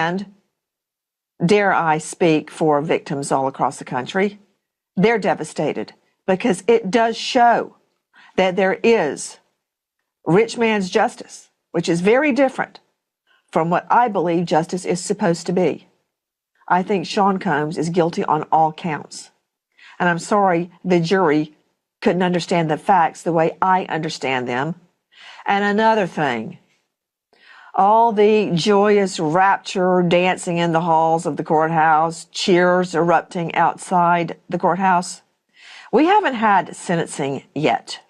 And dare I speak for victims all across the country, they're devastated because it does show that there is rich man's justice, which is very different from what I believe justice is supposed to be. I think Sean Combs is guilty on all counts. And I'm sorry the jury couldn't understand the facts the way I understand them. And another thing, all the joyous rapture dancing in the halls of the courthouse, cheers erupting outside the courthouse. We haven't had sentencing yet.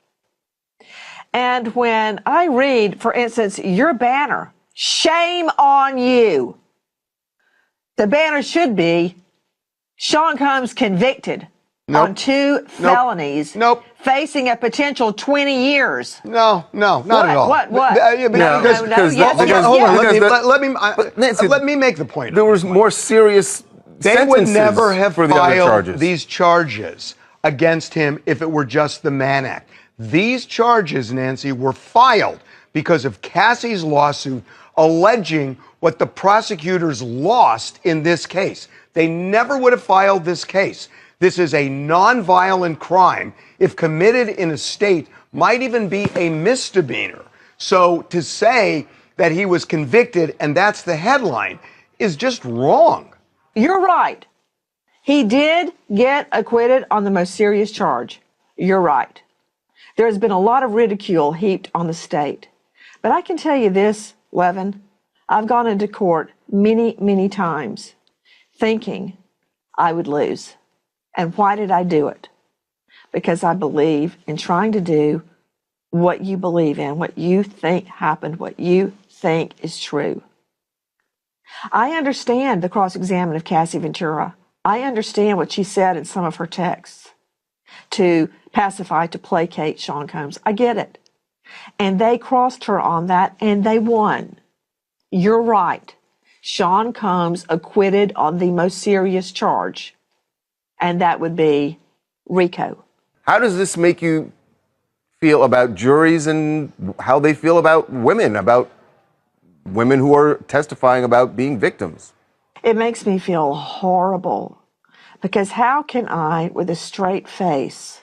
And when I read, for instance, your banner, shame on you. The banner should be Sean Combs convicted on 2 felonies, facing a potential 20 years. No, not at all. What? Let me make the point. There was more serious They would never have for the other filed charges. these charges against him if it were just the Mann Act. These charges, Nancy, were filed because of Cassie's lawsuit alleging what the prosecutors lost in this case. They never would have filed this case. This is a nonviolent crime. If committed in a state, might even be a misdemeanor. So to say that he was convicted and that's the headline is just wrong. You're right. He did get acquitted on the most serious charge. You're right. There has been a lot of ridicule heaped on the state. But I can tell you this, Levin, I've gone into court many, many times thinking I would lose. And why did I do it? Because I believe in trying to do what you believe in, what you think happened, what you think is true. I understand the cross-examination of Cassie Ventura. I understand what she said in some of her texts to pacify, to placate Sean Combs. I get it. And they crossed her on that, and they won. You're right. Sean Combs acquitted on the most serious charge, and that would be RICO. How does this make you feel about juries and how they feel about women who are testifying about being victims? It makes me feel horrible, because how can I, with a straight face,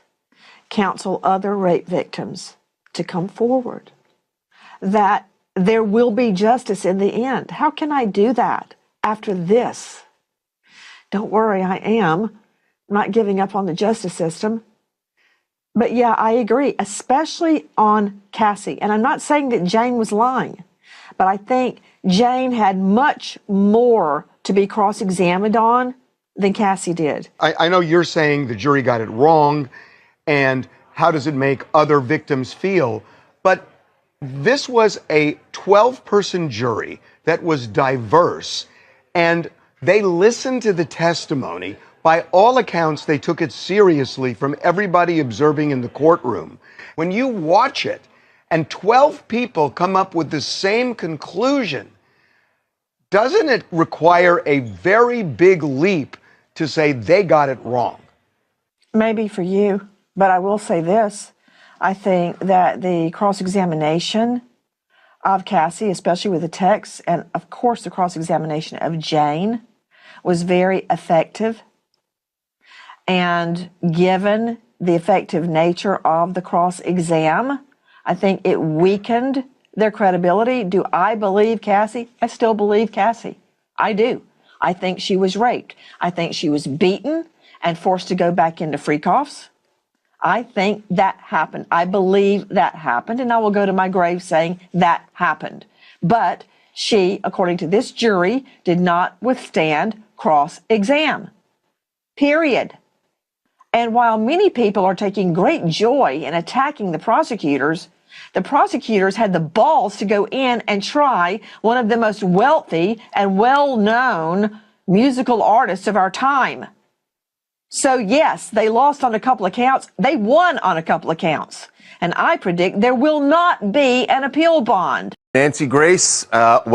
counsel other rape victims to come forward, that there will be justice in the end? How can I do that after this? Don't worry, I am not giving up on the justice system. But yeah, I agree, especially on Cassie. And I'm not saying that Jane was lying, but I think Jane had much more to be cross-examined on than Cassie did. I know you're saying the jury got it wrong, and how does it make other victims feel? But this was a 12-person jury that was diverse, and they listened to the testimony. By all accounts, they took it seriously from everybody observing in the courtroom. When you watch it, and 12 people come up with the same conclusion, doesn't it require a very big leap to say they got it wrong? Maybe for you, but I will say this. I think that the cross-examination of Cassie, especially with the text, and of course the cross-examination of Jane, was very effective. And given the effective nature of the cross-exam, I think it weakened their credibility. Do I believe Cassie? I still believe Cassie. I do. I think she was raped. I think she was beaten and forced to go back into free-coughs. I think that happened. I believe that happened, and I will go to my grave saying that happened. But she, according to this jury, did not withstand cross-exam. Period. And while many people are taking great joy in attacking the prosecutors had the balls to go in and try one of the most wealthy and well-known musical artists of our time. So yes, they lost on a couple of counts. They won on a couple of counts. And I predict there will not be an appeal bond. Nancy Grace, welcome.